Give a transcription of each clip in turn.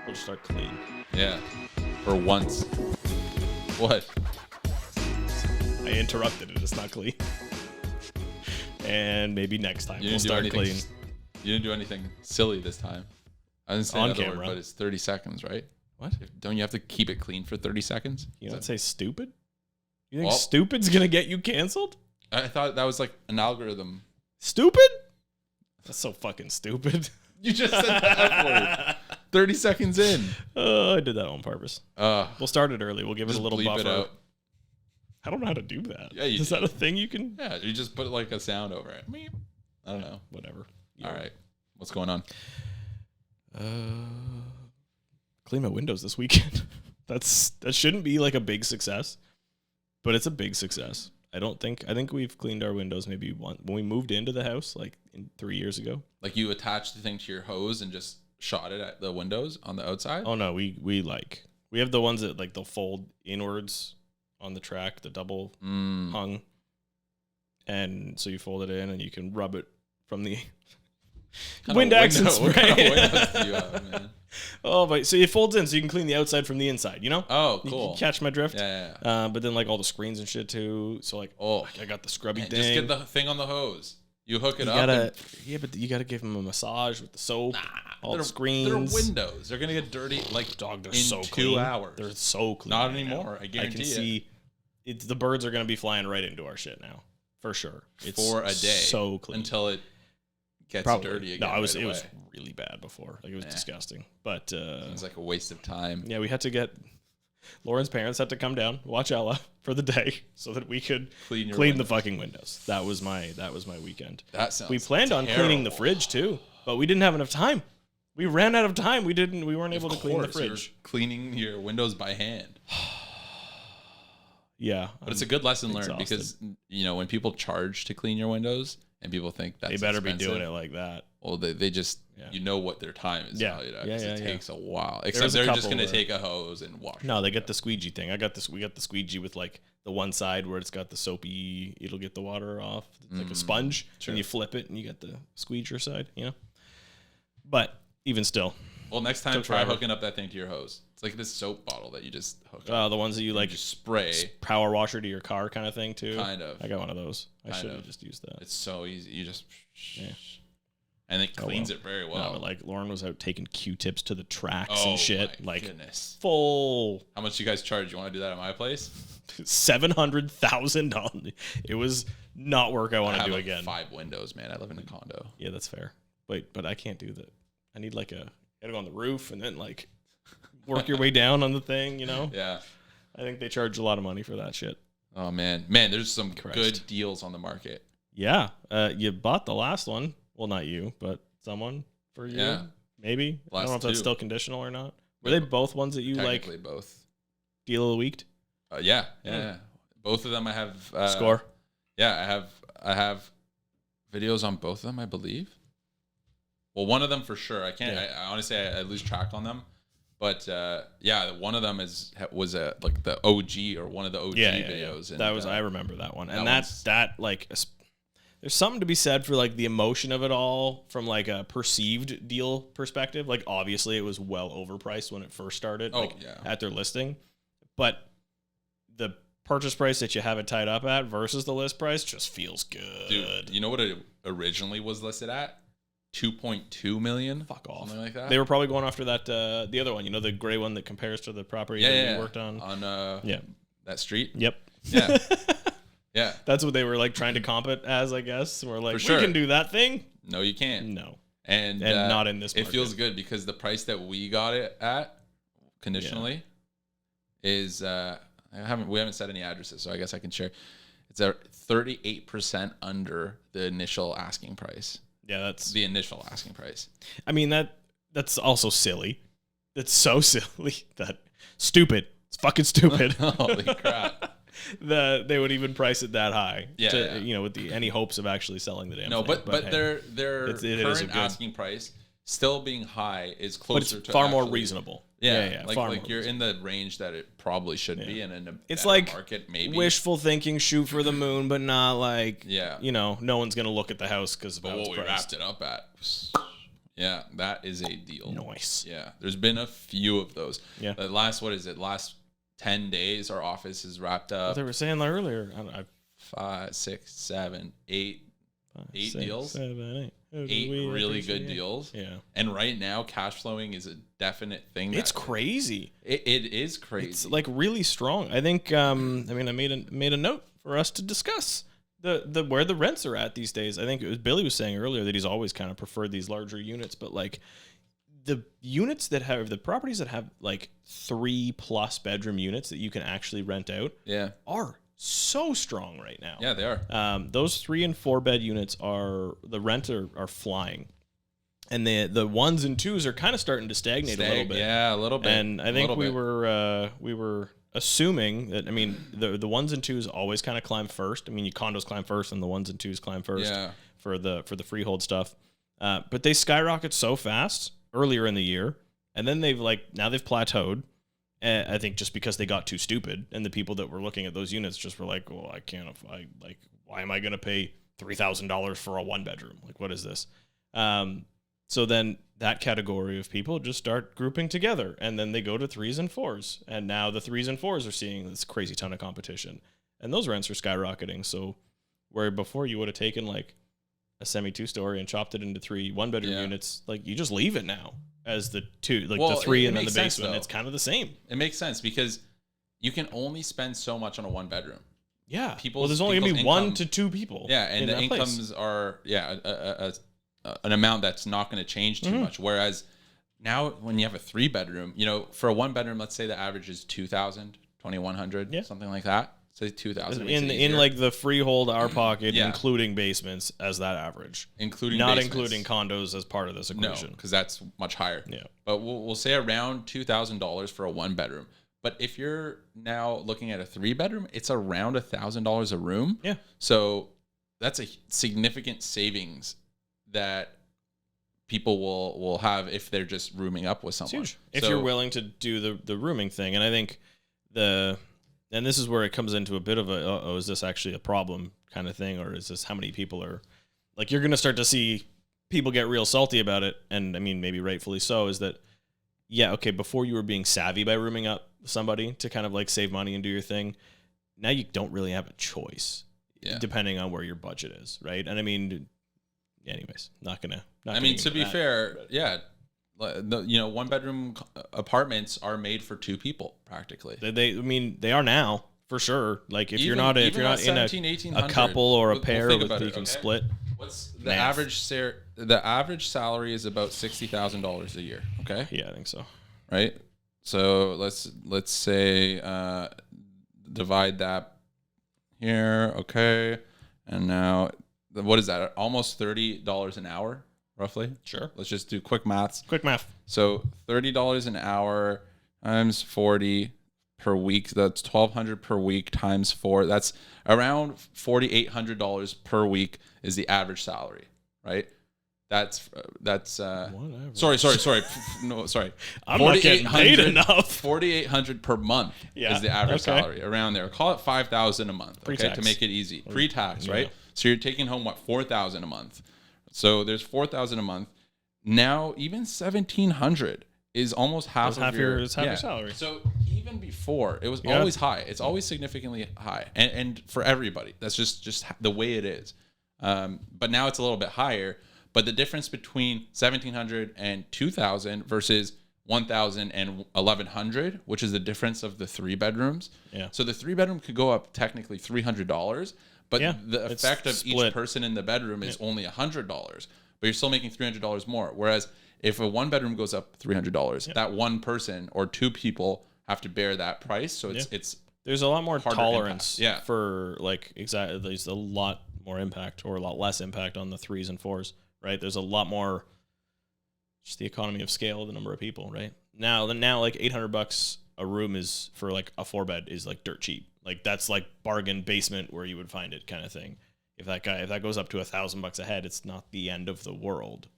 We'll just start clean. Yeah. For once. What? I interrupted it. It's not clean. And maybe next time we'll start clean. You didn't do anything silly this time. I didn't say On another camera. word, but it's 30 seconds, right? What? Don't you have to keep it clean for 30 seconds? You don't say stupid? You think stupid's going to get you canceled? I thought that was like an algorithm. Stupid? That's so fucking stupid. You just said the F word. 30 seconds in. I did that on purpose. We'll start it early. We'll give it a little bleep buffer. it out. I don't know how to do that. Yeah, you Is do. that a thing you can? Yeah, you just put like a sound over it. Meep. I don't know. Whatever. All right. What's going on? Clean my windows this weekend. That shouldn't be like a big success, but it's a big success. I think we've cleaned our windows maybe once when we moved into the house like 3 years ago. Like you attached the thing to your hose and just shot it at the windows on the outside? Oh no, we have the ones that like they'll fold inwards on the track, the double hung. And so you fold it in and you can rub it from the Windex and spray. What kind of windows do you have, man? Oh, but so it folds in so you can clean the outside from the inside, you know? Oh, cool. You catch my drift? Yeah. But then like all the screens and shit too. So like, I got the scrubby thing. Just get the thing on the hose. You hook it you up. But you gotta give them a massage with the soap. All the screens. They're windows. They're gonna get dirty like dog. They're in so 2 clean. hours. They're so clean. Not right anymore. now. I guarantee can see the birds are gonna be flying right into our shit now, for sure. It's for a day, so clean until it gets dirty again. No, it was really bad before. Like it was disgusting. But it was like a waste of time. Yeah, we had to get Lauren's parents had to come down, watch Ella for the day, so that we could clean the fucking windows. That was my weekend. That sounds. We planned on cleaning the fridge too, but we didn't have enough time. We ran out of time. We weren't able to clean the fridge. You're cleaning your windows by hand. Yeah, but it's a good lesson learned because when people charge to clean your windows and people think that's they better expensive, be doing it like that. Well, they just what their time is valued at. It takes a while. Except they're just gonna take a hose and wash. No, they get the squeegee thing. We got the squeegee with like the one side where it's got the soapy. It'll get the water off. It's like a sponge, and you flip it, and you get the squeeger side. But even still. Well, next time try hooking up that thing to your hose. It's like this soap bottle that you just hook up. The ones that you like just spray. Power washer to your car kind of thing too. Kind of. I got one of those. I should have just used that. It's so easy. You just and it cleans it very well. No, like Lauren was out taking Q-tips to the tracks and shit. My like goodness. Full. How much do you guys charge? You want to do that at my place? $700,000. It was not work I want to do again. 5 windows, man. I live in a condo. Yeah, that's fair. But I can't do that. I need like gotta go on the roof and then like work your way down on the thing, Yeah. I think they charge a lot of money for that shit. Oh man, there's some good deals on the market. Yeah, you bought the last one. Well, not you, but someone for you. Yeah, maybe. I don't know if that's still conditional or not. Were they both ones that you technically both deal of the week? Yeah. Both of them I have score. Yeah, I have videos on both of them, I believe. Well, one of them for sure. I can't. I honestly I lose track on them. But one of them was like the OG or one of the OG videos. And, that was I remember that one, and that like there's something to be said for like the emotion of it all from like a perceived deal perspective. Like obviously it was well overpriced when it first started. At their listing, but the purchase price that you have it tied up at versus the list price just feels good. Dude, you know what it originally was listed at? 2.2 million. Fuck off. Something like that. They were probably going after that the other one, the gray one that compares to the property that we worked on that street. Yep. Yeah. Yeah. That's what they were like trying to comp it as, I guess. We're like, we can do that thing. No, you can't. No. And not in this market. It feels good because the price that we got it at conditionally is we haven't set any addresses, so I guess I can share. It's 38% under the initial asking price. Yeah, that's the initial asking price. I mean, that's also silly. That's so silly. Stupid. It's fucking stupid. Holy crap. They would even price it that high. Yeah. With any hopes of actually selling the damn thing. No, but hey, their current asking price still being high is closer but it's to far more reasonable. Yeah. Like you're in the range that it probably should be, and in it's like market, maybe wishful thinking, shoot for the moon, but not like no one's gonna look at the house because of what we priced. wrapped it up at. Yeah, that is a deal. Nice. Yeah, there's been a few of those. Yeah. The last 10 days, our office is wrapped up. They were saying that earlier. 5, 6, 7, 8 6, deals. 7, 8. 8 really good deals. Yeah. And right now, cash flowing is a definite thing. It's crazy. It is crazy. It's like really strong. I think. I made a note for us to discuss the where the rents are at these days. I think it was Billy was saying earlier that he's always kind of preferred these larger units, but like the units that have the properties that have like 3+ bedroom units that you can actually rent out. Yeah. Are so strong right now. Yeah, they are. Those 3 and 4 bed units are flying, and the 1s and 2s are kind of starting to stagnate a little bit. Yeah, a little bit. And I think we were assuming that, I mean, the 1s and 2s always kind of climb first. I mean, condos climb first, and the 1s and 2s climb first. Yeah. For the freehold stuff, but they skyrocket so fast earlier in the year, and then they've plateaued. I think just because they got too stupid, and the people that were looking at those units just were like, well, why am I going to pay $3,000 for a 1-bedroom? Like, what is this? So then that category of people just start grouping together, and then they go to 3s and 4s. And now the 3s and 4s are seeing this crazy ton of competition, and those rents are skyrocketing. So where before you would have taken like a semi 2-story and chopped it into 3 1-bedroom units, like you just leave it now as the 2, like the 3 and then the basement. It's kind of the same. It makes sense because you can only spend so much on a 1-bedroom. Yeah. There's only going to be 1 to 2 people. Yeah, and the incomes are an amount that's not going to change too much. Whereas now when you have a 3-bedroom, for a 1-bedroom, let's say the average is 2,000, 2,100, something like that. Say 2,000 in like the freehold our pocket, including basements as that average, including condos as part of this equation. No, because that's much higher. Yeah, but we'll say around $2,000 for a 1-bedroom. But if you're now looking at a 3-bedroom, it's around $1,000 a room. Yeah, so that's a significant savings that people will have if they're just rooming up with someone. It's huge. If you're willing to do the rooming thing, and I think and this is where it comes into a bit of a, is this actually a problem kind of thing? Or is this how many people are, like, you're going to start to see people get real salty about it. And I mean, maybe rightfully so, is that, before you were being savvy by rooming up somebody to kind of like save money and do your thing. Now you don't really have a choice depending on where your budget is. Right. And I mean, anyways, to be fair, yeah. 1-bedroom apartments are made for 2 people practically. They are now for sure. Like if you're not in a couple or a pair that you can split. What's the average? The average salary is about $60,000 a year. Okay. Yeah, I think so. Right. So let's say divide that here. Okay. And now what is that? Almost $30 an hour. Roughly. Sure. Let's just do quick math. So $30 an hour times 40 per week. That's $1,200 per week times 4. That's around $4,800 per week is the average salary, right? That's sorry. No, sorry. I'm not getting paid enough. $4,800 per month is the average salary around there. Call it $5,000 a month, pre-tax. To make it easy. Pre-tax, right? So you're taking home $4,000 a month. So there's $4,000 a month. Now even $1,700 is almost half your salary. So even before, it was always high. It's always significantly high, and for everybody, that's just the way it is. But now it's a little bit higher. But the difference between $1,700 and $2,000 versus $1,000 and $1,100, which is the difference of the 3 bedrooms. Yeah. So the 3-bedroom could go up technically $300. But the effect of each person in the bedroom is only $100, but you're still making $300 more. Whereas if a 1-bedroom goes up $300, that one person or 2 people have to bear that price. So it's there's a lot more tolerance for there's a lot more impact or a lot less impact on the 3s and 4s, right? There's a lot more just the economy of scale of the number of people, right? Now like $800 a room is for like a 4-bed is like dirt cheap. Like that's like bargain basement where you would find it kind of thing. If that goes up to $1,000 a head, it's not the end of the world.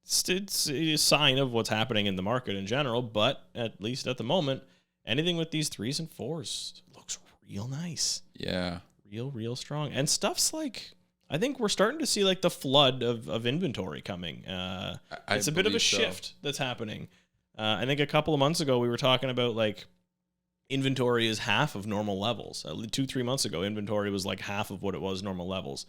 It's a sign of what's happening in the market in general, but at least at the moment, anything with these 3s and 4s looks real nice. Yeah. Real strong. And stuff's like I think we're starting to see like the flood of inventory coming. It's a bit of a shift that's happening. I think a couple of months ago we were talking about like inventory is half of normal levels. 2-3 months ago, inventory was like half of what it was normal levels.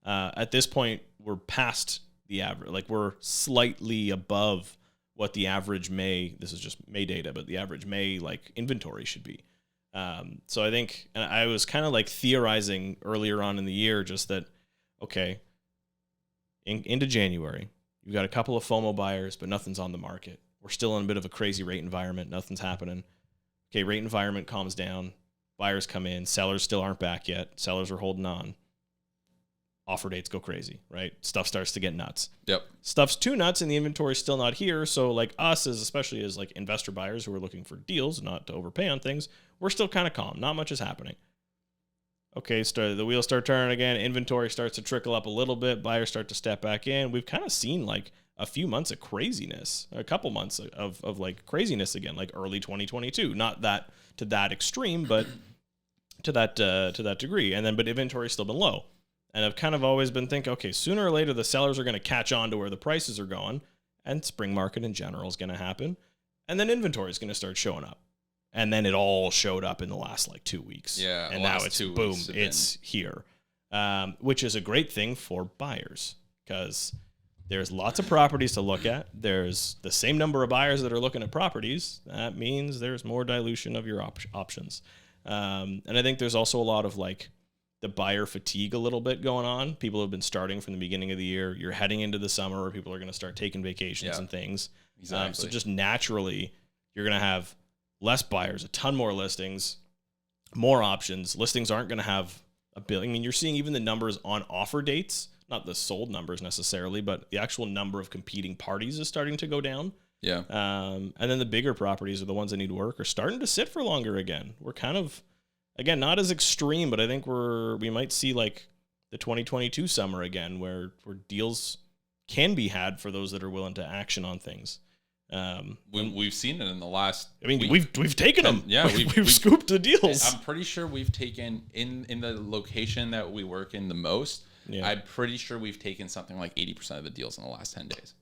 At this point, we're past the average. Like we're slightly above what the average May. This is just May data, but the average May like inventory should be. So I think, and I was kind of like theorizing earlier on in the year, just that. Okay, into January, you've got a couple of FOMO buyers, but nothing's on the market. We're still in a bit of a crazy rate environment. Nothing's happening. Okay, rate environment calms down. Buyers come in. Sellers still aren't back yet. Sellers are holding on. Offer dates go crazy, right? Stuff starts to get nuts. Yep. Stuff's too nuts and the inventory's still not here. So like us, especially as like investor buyers who are looking for deals, not to overpay on things, we're still kind of calm. Not much is happening. Okay, the wheels start turning again. Inventory starts to trickle up a little bit. Buyers start to step back in. We've kind of seen like a few months of craziness, a couple months of like craziness again, like early 2022. Not that to that extreme, but to that degree. And then, but inventory's still been low. And I've kind of always been thinking, okay, sooner or later the sellers are going to catch on to where the prices are going, and spring market in general is going to happen, and then inventory is going to start showing up. And then it all showed up in the last like 2 weeks. Yeah. And now it's boom, it's here. Which is a great thing for buyers because there's lots of properties to look at. There's the same number of buyers that are looking at properties. That means there's more dilution of your options. And I think there's also a lot of like the buyer fatigue a little bit going on. People have been starting from the beginning of the year. You're heading into the summer where people are going to start taking vacations and things. Exactly. So just naturally, you're going to have less buyers, a ton more listings, more options. Listings aren't going to have a billion. I mean, you're seeing even the numbers on offer dates, not the sold numbers necessarily, but the actual number of competing parties is starting to go down. Yeah. And then the bigger properties are the ones that need work are starting to sit for longer again. We're kind of, again, not as extreme, but I think we might see like the 2022 summer again, where deals can be had for those that are willing to action on things. We've seen it in the last. I mean, we've taken them. Yeah, we've scooped the deals. I'm pretty sure we've taken in the location that we work in the most. Yeah. I'm pretty sure we've taken something like 80% of the deals in the last 10 days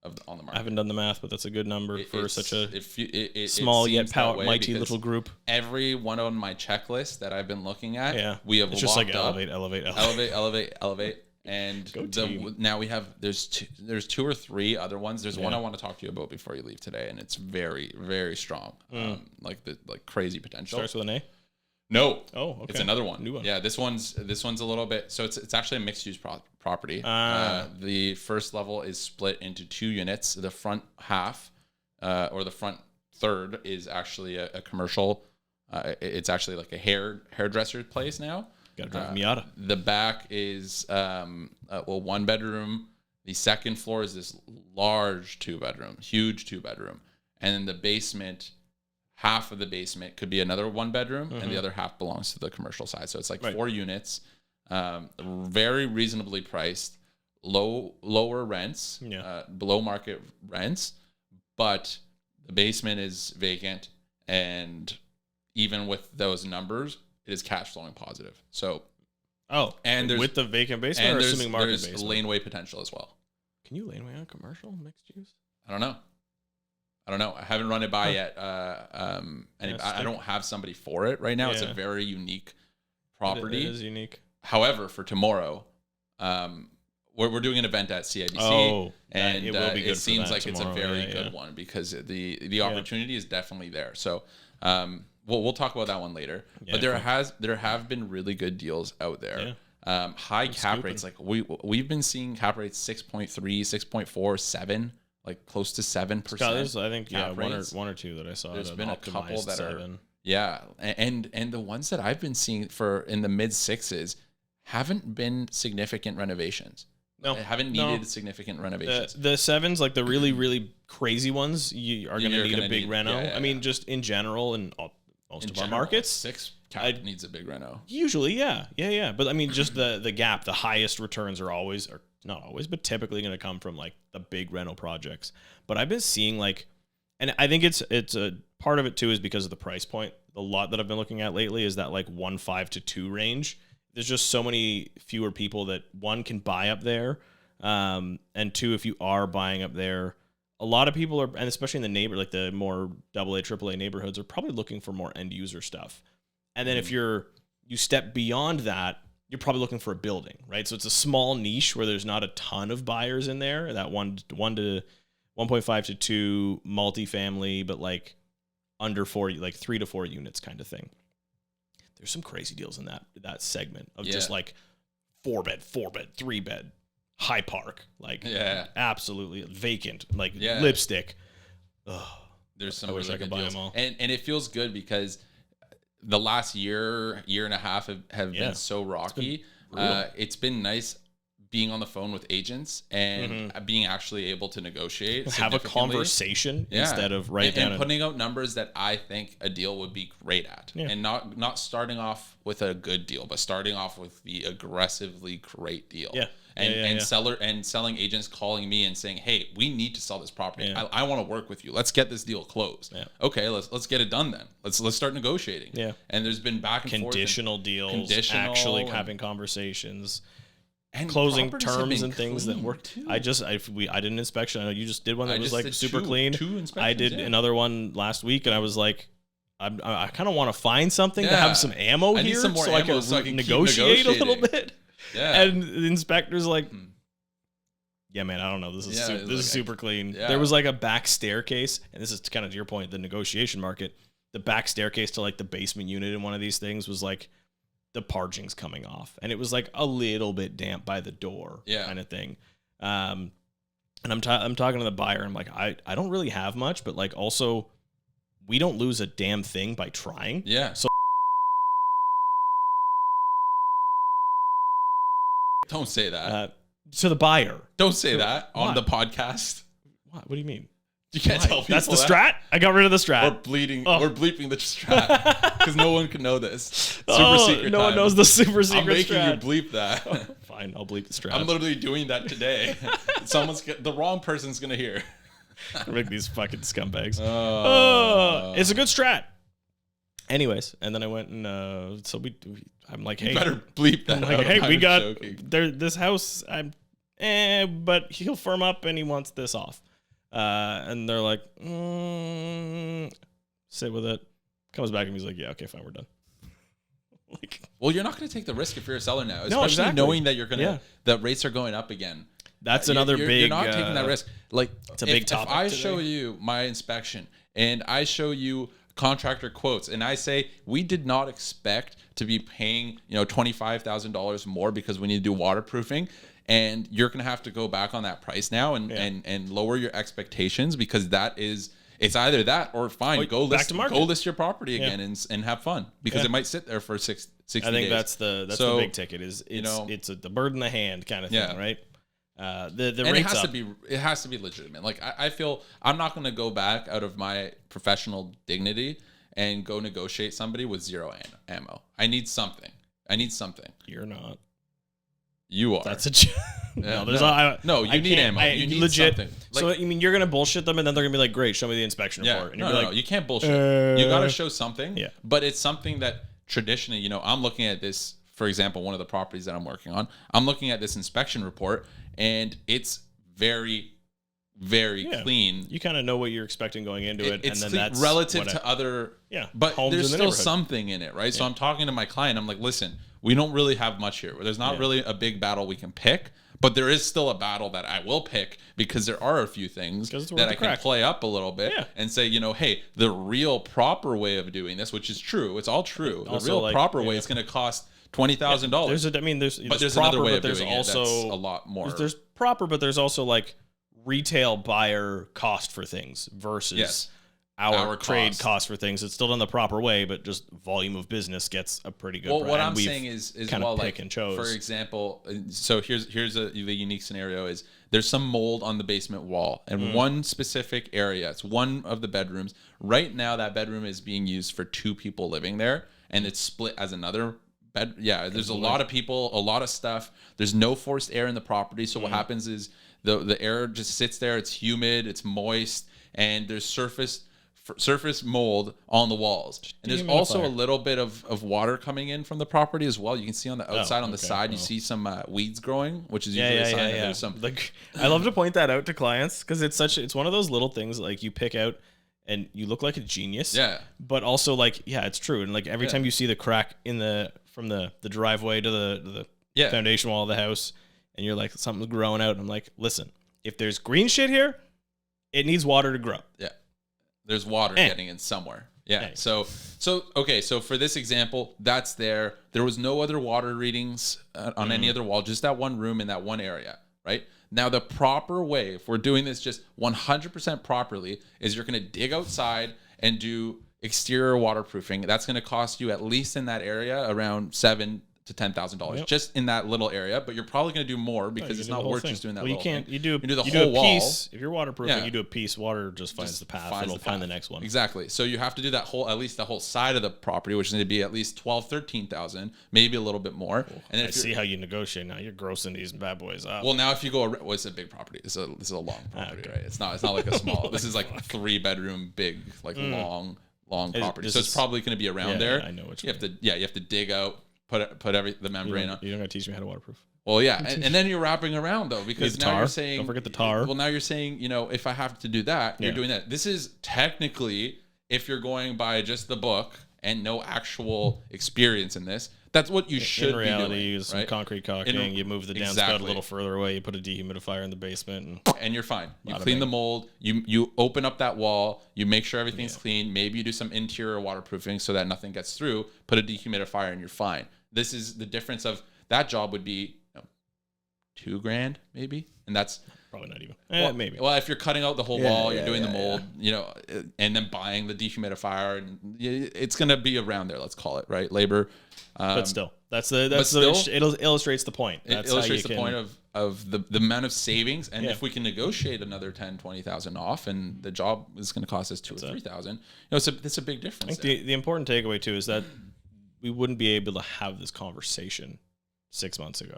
on the market. I haven't done the math, but that's a good number for such a small yet mighty little group. Every one on my checklist that I've been looking at, we have it's just like elevate. And now we have there's 2 or 3 other ones. There's one I want to talk to you about before you leave today, and it's very, very strong. Like crazy potential. Starts with an A? No. Oh, okay. It's another one. New one. Yeah, this one's a little bit. So it's actually a mixed use property. The first level is split into 2 units. The front half, or the front third, is actually a commercial. It's actually like a hairdresser place now. Gotta drive Miata. The back is 1 bedroom. The second floor is this large 2-bedroom, huge 2-bedroom, and then the basement. Half of the basement could be another 1 bedroom, and the other half belongs to the commercial side. So it's like 4 units, very reasonably priced, lower rents, below market rents, but the basement is vacant, and even with those numbers, it is cash flowing positive. So, and with the vacant basement, or assuming market there's basement, laneway potential as well. Can you laneway on commercial mixed use? I don't know. I haven't run it by yet. And I don't have somebody for it right now. It's a very unique property. It is unique. However, for tomorrow, we're doing an event at CIBC, and it will be good. It seems like tomorrow. It's a very good one because the opportunity is definitely there. So we'll talk about that one later. But there have been really good deals out there. High cap rates, like we've been seeing cap rates 6.3, 6.4, 7. Like close to 7%. I think one or two that I saw. There's been a couple that 7. And the ones that I've been seeing for in the mid 6s haven't been significant renovations. No, haven't needed significant renovations. The 7s, like the really really crazy ones, you are going to need a big reno. I mean, just in general, in most of our markets, 6 cap needs a big reno. Usually, yeah. But I mean, just the gap, the highest returns are always. Not always, but typically going to come from like the big rental projects. But I've been seeing like, and I think it's a part of it too is because of the price point. The lot that I've been looking at lately is that like 1.5 to 2 range. there's just so many fewer people that, one, can buy up there, and two, if you are buying up there, a lot of people are, and especially in the like the more AA, AAA neighborhoods, are probably looking for more end user stuff. And then if you step beyond that, you're probably looking for a building, right? So it's a small niche where there's not a ton of buyers in there. That 1.5 to 2 multifamily, but like under 4, like 3 to 4 units kind of thing. There's some crazy deals in that segment of just like 4-bed, 3-bed, high park, like absolutely vacant, like lipstick. Ugh. There's some really good deals. And it feels good because the last year and a half have been so rocky. It's been nice being on the phone with agents and being actually able to negotiate, have a conversation instead of down and putting out numbers that I think a deal would be great at, and not starting off with a good deal, but starting off with the aggressively great deal. Selling agents calling me and saying, "Hey, we need to sell this property. I want to work with you. Let's get this deal closed." Okay, let's get it done then. Let's start negotiating. And there's been back and conditional forth deals, actually having conversations. And closing terms and things that work. Too. I did an inspection. I know you just did one that was like super clean. I did another one last week, and I was like, I kind of want to find something to have some ammo here, so I can negotiate a little bit. And the inspector's like, yeah, man, I don't know. This is super clean. There was like a back staircase, and this is kind of to your point, the negotiation market. The back staircase to like the basement unit in one of these things was like, the parging's coming off, and it was like a little bit damp by the door kind of thing. And I'm talking to the buyer. I'm like, I don't really have much, but like also we don't lose a damn thing by trying. So don't say that to the buyer. Don't say that on the podcast. What do you mean? You can't tell people that's the strat. I got rid of the strat. We're bleeping the strat because no one can know this. Super secret. No one knows the super secret. I'm making strat. you bleep that. Fine, I'll bleep the strat. I'm literally doing that today. The wrong person's gonna hear. Make these fucking scumbags. It's a good strat. Anyways, and then I went and I'm like, hey, you better bleep that. I'm like, hey, we got this house. But he'll firm up and he wants this off. And they're like, sit with it. Comes back and he's like, yeah, okay, fine, we're done. Well, you're not going to take the risk if you're a seller now, especially knowing that that rates are going up again. That's another big. You're not taking that risk. Like, it's a big topic. If I show you my inspection and I show you contractor quotes and I say we did not expect to be paying $25,000 more because we need to do waterproofing. And you're going to have to go back on that price now and lower your expectations because it's either that or fine, go list your property again and have fun because it might sit there for 60 days. I think that's the big ticket it's the bird in the hand kind of thing, right? It has to be legitimate. Like I feel I'm not going to go back out of my professional dignity and go negotiate somebody with zero ammo. I need something. You're not. You are. That's a you need ammo. You need legit something. So you mean you're gonna bullshit them and then they're gonna be like, great, show me the inspection report. And no, you can't bullshit. You gotta show something. But it's something that traditionally, I'm looking at this, for example, one of the properties that I'm working on, I'm looking at this inspection report and it's very, very clean. You kind of know what you're expecting going into it, and then clean, that's relative to other. But there's still something in it, right? So I'm talking to my client. I'm like, listen, we don't really have much here. There's not really a big battle we can pick, but there is still a battle that I will pick because there are a few things that I can play up a little bit and say, hey, the real proper way of doing this, which is true, it's all true. The real proper way is going to cost $20,000. There's another way of doing it that's a lot more. There's proper, but there's also like retail buyer cost for things versus our trade cost for things. It's still done the proper way, but just volume of business gets a pretty good. Well, what I'm saying is kind of pick and chose. For example, so here's the unique scenario is there's some mold on the basement wall and one specific area. It's one of the bedrooms. Right now, that bedroom is being used for 2 people living there, and it's split as another bed. Yeah, there's a lot of people, a lot of stuff. There's no forced air in the property. So what happens is the air just sits there. It's humid, it's moist, and there's surface surface mold on the walls. And there's also a little bit of water coming in from the property as well. You can see on the outside, on the side, you see some weeds growing, which is usually a sign that there's some. Like, I love to point that out to clients because it's one of those little things like you pick out and you look like a genius. Yeah. But also like, yeah, it's true. And like every time you see the crack from the driveway to the foundation wall of the house, and you're like, something's growing out. And I'm like, listen, if there's green shit here, it needs water to grow. Yeah. There's water getting in somewhere. Yeah. So okay. So for this example, that's there. There was no other water readings on any other wall, just that one room in that one area, right? Now, the proper way, if we're doing this just 100% properly, is you're going to dig outside and do exterior waterproofing. That's going to cost you, at least in that area, around $7,000 to $10,000 just in that little area. But you're probably going to do more because it's not worth just doing that. Well, you can't. You do the whole wall. Piece. If you're waterproofing, you do a piece. Water just finds the path. It'll find the next one. Exactly. So you have to do that whole, at least the whole side of the property, which is going to be at least 12,000, 13,000, maybe a little bit more. Cool. And then I see how you negotiate now. You're grossing these bad boys up. Well, now if you go, it's a big property. This is a long property, right? It's not like a small. This is like 3-bedroom, big, like long property. So it's probably going to be around there. I know what you have to. Yeah, you have to dig out. Put the membrane on. You don't got to teach me how to waterproof. Well, yeah, and then you're wrapping around though, because now you're saying, don't forget the tar. Well, now you're saying, if I have to do that, you're doing that. This is technically, if you're going by just the book and no actual experience in this, that's what you should in reality, be doing. You use some concrete caulking, you move the downspout a little further away, you put a dehumidifier in the basement, and you're fine. You clean the mold, you open up that wall, you make sure everything's clean. Maybe you do some interior waterproofing so that nothing gets through. Put a dehumidifier, and you're fine. This is the difference of that job would be $2,000 maybe, and that's probably not even. Maybe. Well, if you're cutting out the whole wall, you're doing the mold, and then buying the dehumidifier, and it's gonna be around there. Let's call it right labor. But still, it illustrates the point. It illustrates the point of the amount of savings, and if we can negotiate another 10,000, 20,000 off, and the job is going to cost us $2,000 or $3,000, it's a big difference. I think the important takeaway too is that we wouldn't be able to have this conversation 6 months ago.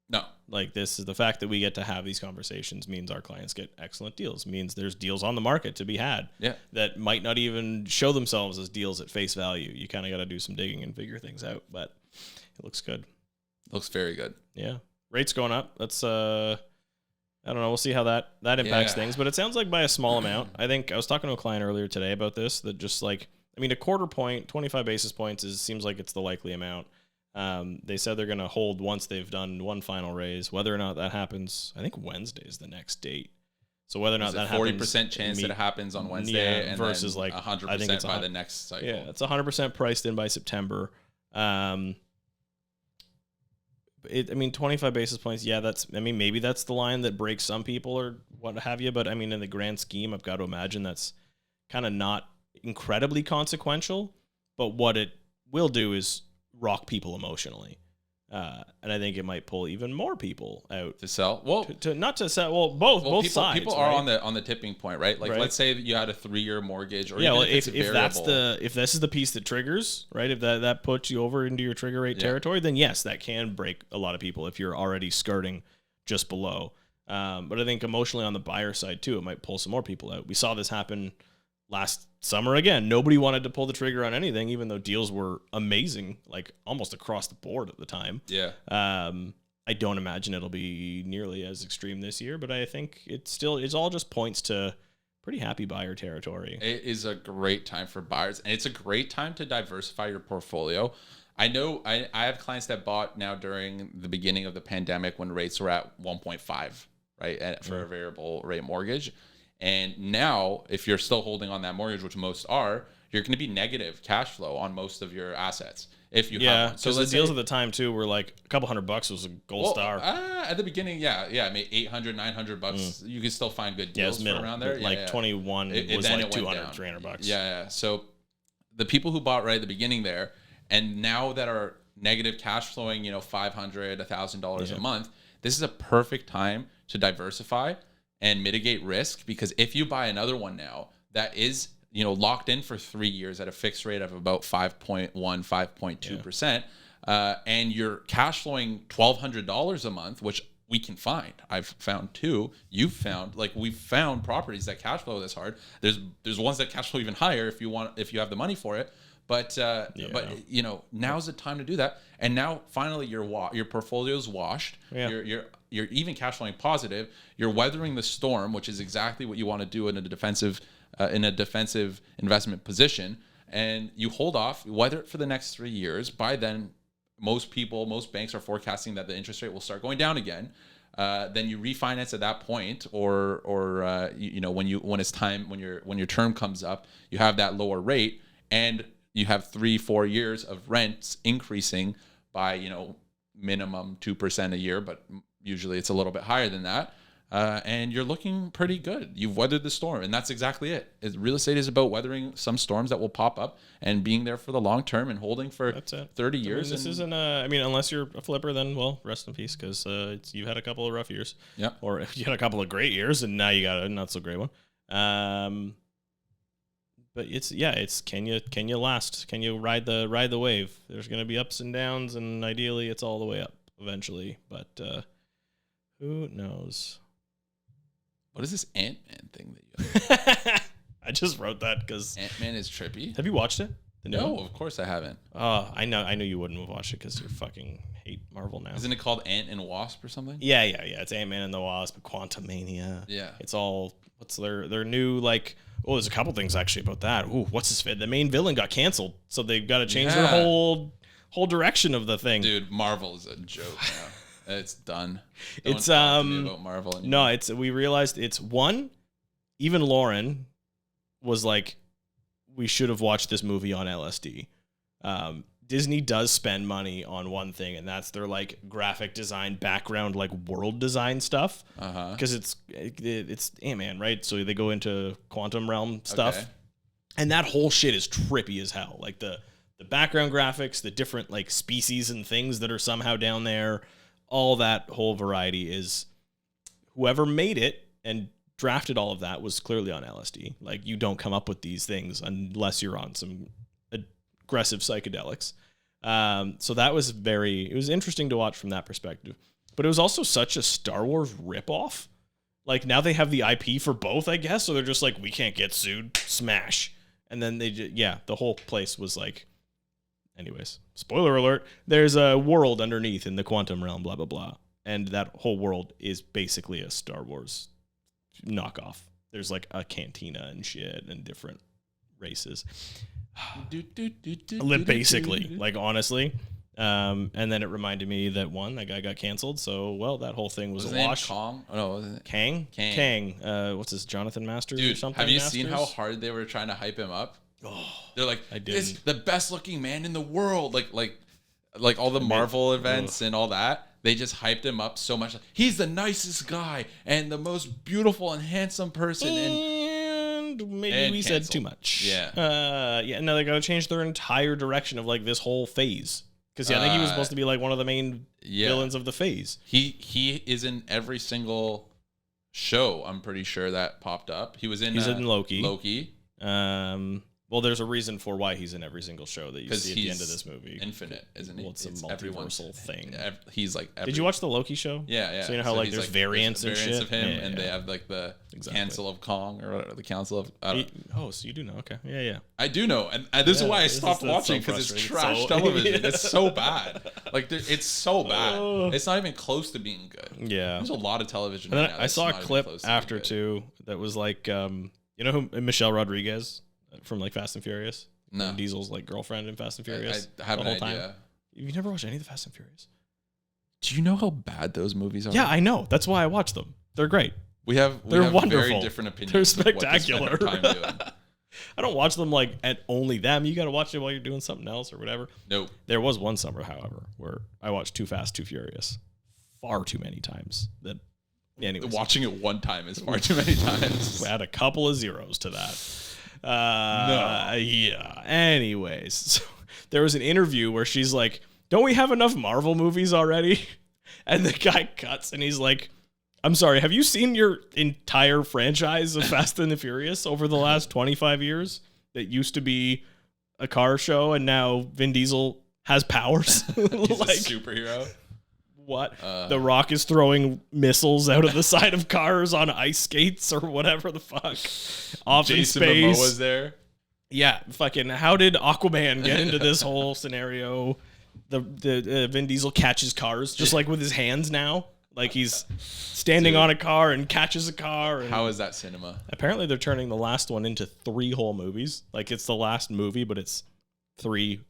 No. Like, this is the fact that we get to have these conversations means our clients get excellent deals, means there's deals on the market to be had that might not even show themselves as deals at face value. You kind of got to do some digging and figure things out, but it looks good. Looks very good. Yeah. Rates going up. That's, I don't know. We'll see how that impacts things, but it sounds like by a small amount. I think I was talking to a client earlier today about this, that just like, I mean, a quarter point, 25 basis points seems like it's the likely amount. They said they're going to hold once they've done one final raise. Whether or not that happens, I think Wednesday is the next date. So whether or not that happens, 40% chance that it happens on Wednesday, and versus then like 100% by the next cycle. Yeah, it's 100% priced in by September. I mean, 25 basis points. Yeah, maybe that's the line that breaks some people or what have you. But I mean, in the grand scheme, I've got to imagine that's kind of not incredibly consequential, but what it will do is rock people emotionally, and I think it might pull even more people out to sell. Well, not to sell. Well, both sides. People are on the tipping point, right? Like, let's say that you had a 3-year mortgage, or if this is the piece that triggers, right? If that puts you over into your trigger rate territory, then yes, that can break a lot of people if you're already skirting just below. But I think emotionally on the buyer side too, it might pull some more people out. We saw this happen last summer again. Nobody wanted to pull the trigger on anything, even though deals were amazing, like almost across the board at the time. Yeah. I don't imagine it'll be nearly as extreme this year, but I think it's all just points to pretty happy buyer territory. It is a great time for buyers, and it's a great time to diversify your portfolio. I know I have clients that bought now during the beginning of the pandemic when rates were at 1.5, right, for a variable rate mortgage. And now, if you're still holding on that mortgage, which most are, you're going to be negative cash flow on most of your assets if you have one. So the deals at the time too were like a couple $100 was a gold star. At the beginning, I mean, $800, $900, you can still find good deals for around there. Like 21 was like $200, $300. Yeah. So the people who bought right at the beginning there, and now that are negative cash flowing, $500, $1,000 a month, this is a perfect time to diversify and mitigate risk, because if you buy another one now that is locked in for 3 years at a fixed rate of about 5.1, 5.2%, and you're cash flowing $1,200 a month, which we can find. I've found 2. You've found, like, we've found properties that cash flow this hard. There's ones that cash flow even higher if you have the money for it. But you know, now's the time to do that. And now finally your portfolio's washed. Yeah. You're even cash flowing positive. You're weathering the storm, which is exactly what you want to do in a defensive investment position. And you hold off, weather it for the next 3 years. By then, most banks are forecasting that the interest rate will start going down again. Then you refinance at that point, or you know, when it's time, when your term comes up, you have that lower rate, and you have 3-4 years of rents increasing by, you know, minimum 2% a year, but usually it's a little bit higher than that. And you're looking pretty good. You've weathered the storm, and that's exactly it. Real estate is about weathering some storms that will pop up and being there for the long term and holding for 30 years. I mean, this isn't I mean, unless you're a flipper, then, well, rest in peace, because you've had a couple of rough years. Yeah. Or you had a couple of great years, and now you got a not so great one. But it's can you last? Can you ride the wave? There's going to be ups and downs, and ideally it's all the way up eventually. But who knows? What is this Ant-Man thing that you have? I just wrote that because Ant-Man is trippy. Have you watched it? No, of course I haven't. I know you wouldn't have watched it because you fucking hate Marvel now. Isn't it called Ant and Wasp or something? Yeah. It's Ant-Man and the Wasp, Quantumania. Yeah. It's all what's their new, like. Oh, there's a couple things actually about that. Ooh, what's his fit? The main villain got canceled, so they've got to change their whole direction of the thing. Dude, Marvel is a joke now. It's done. Don't talk to me about Marvel anymore. No, we realized it's one. Even Lauren was like, we should have watched this movie on LSD. Disney does spend money on one thing, and that's their like graphic design background, like world design stuff. Because it's Ant-Man, right? So they go into quantum realm stuff, and that whole shit is trippy as hell. Like the background graphics, the different like species and things that are somehow down there, all that whole variety is whoever made it and drafted all of that was clearly on LSD. Like, you don't come up with these things unless you're on some aggressive psychedelics. So that was it was interesting to watch from that perspective. But it was also such a Star Wars ripoff. Like, now they have the IP for both, I guess. So they're just like, we can't get sued. Smash. And then the whole place was like, anyways, spoiler alert, there's a world underneath in the quantum realm, blah, blah, blah. And that whole world is basically a Star Wars knockoff. There's like a cantina and shit and different races. Basically, like, honestly. And then it reminded me that that guy got canceled. So, well, that whole thing was a wash. Kong? Oh, no, wasn't it? Kang. What's this? Jonathan Masters or something? Have you seen how hard they were trying to hype him up? Oh, they're like, this the best looking man in the world. Like all the Marvel events and all that. They just hyped him up so much. He's the nicest guy and the most beautiful and handsome person. And maybe we said too much. Yeah. No, they got to change their entire direction of like this whole phase. Because I think he was supposed to be like one of the main villains of the phase. He is in every single show. I'm pretty sure that popped up. He's in Loki. Well, there's a reason for why he's in every single show that you see at the end of this movie. Infinite, isn't he? Well, it's a multiversal thing. He's like. Did you watch the Loki show? Yeah. So you know how like there's like, variants and shit of him, and they have like the Council of Kong or whatever, the Council of. So you do know? Okay, yeah. I do know, and this is why I stopped watching because it's trash television. It's so bad. Like it's so bad. It's not even close to being good. Yeah, there's a lot of television. And I saw a clip after too that was like, you know who Michelle Rodriguez from like Fast and Furious? No. Diesel's like girlfriend in Fast and Furious. I have an idea. You've never watched any of the Fast and Furious? Do you know how bad those movies are? Yeah, I know. That's why I watch them. They're great. They're wonderful. Very different opinions. They're spectacular. I don't watch them like at only them. You got to watch it while you're doing something else or whatever. Nope. There was one summer, however, where I watched Too Fast, Too Furious far too many times. Anyways. Watching it one time is far too many times. Add a couple of zeros to that. No. Yeah. Anyways, so there was an interview where she's like, "Don't we have enough Marvel movies already?" And the guy cuts and he's like, "I'm sorry, have you seen your entire franchise of Fast and the Furious over the last 25 years? That used to be a car show and now Vin Diesel has powers." He's a superhero. What? The Rock is throwing missiles out of the side of cars on ice skates or whatever the fuck. Off Jason in space. Momoa's there. Yeah, fucking. How did Aquaman get into this whole scenario? The Vin Diesel catches cars just like with his hands now. Like he's standing on a car and catches a car. And how is that cinema? apparently, they're turning the last one into 3 whole movies. Like it's the last movie, but it's 3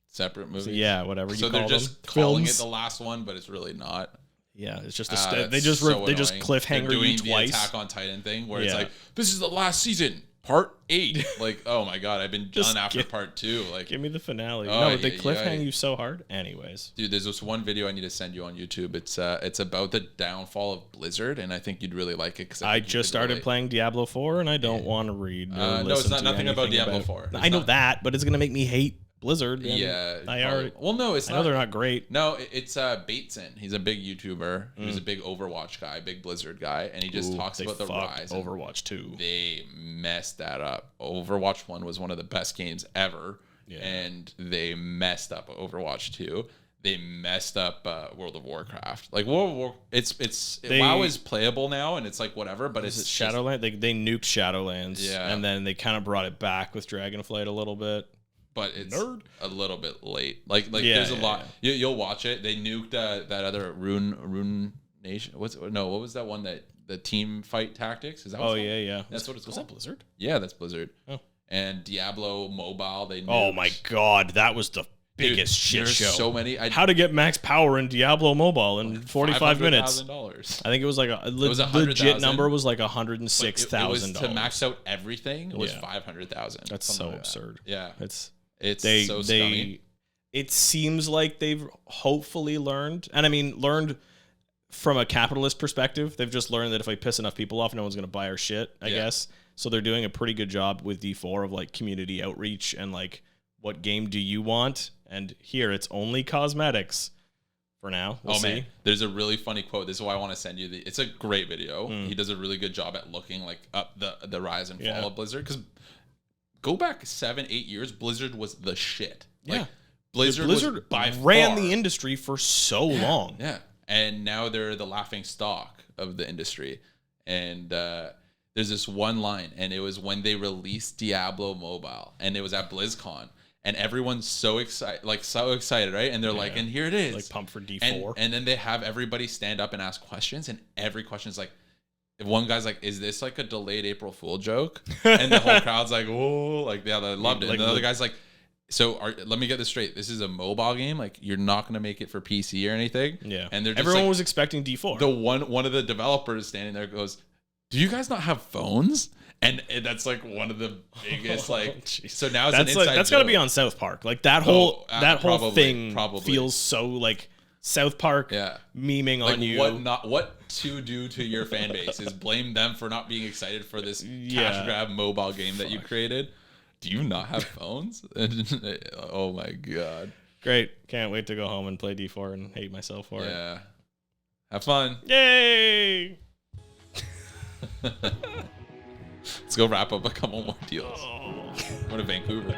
separate movies. So yeah, whatever. You so call they're just them. calling Films. it the last one, but it's really not. Yeah, it's just They just cliffhanger doing you twice. The Attack on Titan thing where it's Yeah. like, this is the last season, part 8. Like, oh my god, I've been done after part 2. Like, Give me the finale. Oh, No, but they yeah, cliffhang yeah. you so hard. Anyways, dude, there's this one video I need to send you on YouTube. It's about the downfall of Blizzard, and I think you'd really like it because I just started playing Diablo 4, and I don't want to read. Or no, it's listen not to nothing about anything Diablo 4. It's I know not- that, but it's gonna make me hate Blizzard. And Yeah, I already. well, no, it's I not. know they're not great. No, it's Bateson. He's a big YouTuber. He's a big Overwatch guy, big Blizzard guy, and he just Ooh, talks they about the fucked rise. and Overwatch 2. They messed that up. Overwatch 1 was one of the best games ever, Yeah. and they messed up Overwatch 2. They messed up World of Warcraft. Like World of War, WoW is playable now, and it's like whatever. But it's Shadowlands. They nuked Shadowlands, Yeah. and then they kind of brought it back with Dragonflight a little bit. But it's Nerd. a little bit late. Like Yeah, there's a yeah, lot. You'll watch it. They nuked that other Rune Nation. What was that one that the team fight tactics? Is that? Oh yeah, yeah. That's what it's Was called. that Blizzard? Yeah, that's Blizzard. Oh. And Diablo Mobile. They nuked. Oh my god, that was the biggest shit there's show. so many. How to get max power in Diablo Mobile in 45 minutes. $500,000. I think it was like was 100,000. legit number was like It was $106,000. to max out everything. It was Yeah. 500,000. That's so absurd. Yeah, It's it's they so scummy. it seems like they've hopefully learned, and I mean learned from a capitalist perspective. They've just learned that if I piss enough people off, no one's going to buy our shit, I guess. So they're doing a pretty good job with D4 of like community outreach and like, what game do you want? And here it's only cosmetics for now. We'll see. Man, there's a really funny quote. This is why I want to send you it's a great video. He does a really good job at looking like up the rise and fall of Blizzard. Because go back 7-8 years, Blizzard was the shit. Yeah. Like, Blizzard was by ran far, the industry for so long. Yeah. And now they're the laughing stock of the industry. And there's this one line, and it was when they released Diablo Mobile, and it was at BlizzCon. And everyone's so excited, right? And they're like, and here it is. Like pumped for D4. And then they have everybody stand up and ask questions, and every question is like, if one guy's like, is this like a delayed April Fool joke? And the whole crowd's like, oh, like, yeah, they loved it. And the other guy's like, so let me get this straight. This is a mobile game. Like, you're not going to make it for PC or anything. Yeah. And they're just everyone like, was expecting D4. the one of the developers standing there goes, do you guys not have phones? And that's like one of the biggest so now it's that's an inside that's got to joke. be on South Park. Like that whole thing probably feels so like South Park memeing like on you. What to do to your fan base is blame them for not being excited for this cash grab mobile game that you created. Do you not have phones? Oh my god. Great. Can't wait to go home and play D4 and hate myself for it. Yeah. Have fun. Yay! Let's go wrap up a couple more deals. Go to Vancouver.